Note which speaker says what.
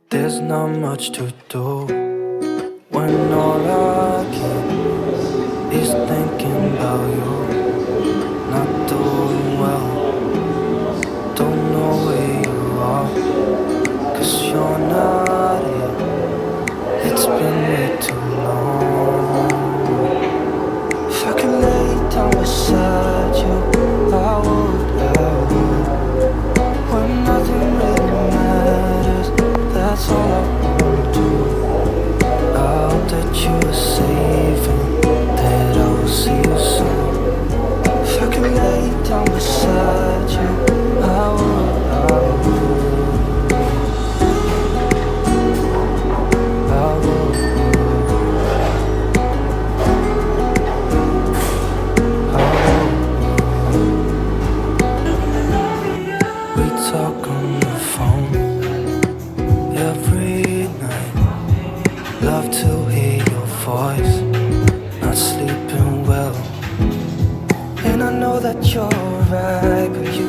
Speaker 1: There's not much to do when all I can is thinking about you. Not doing well, don't know where you are, 'cause you're not here. It's been way too long. If I could lay down beside you, I would. When nothing really matters, that's all I wanna do. I hope that you are safe and that I will see you soon. If I could lay down beside you, I would. I would. We talk on the phone every night. Love to hear your voice. Not sleeping well, and I know that you're right, but you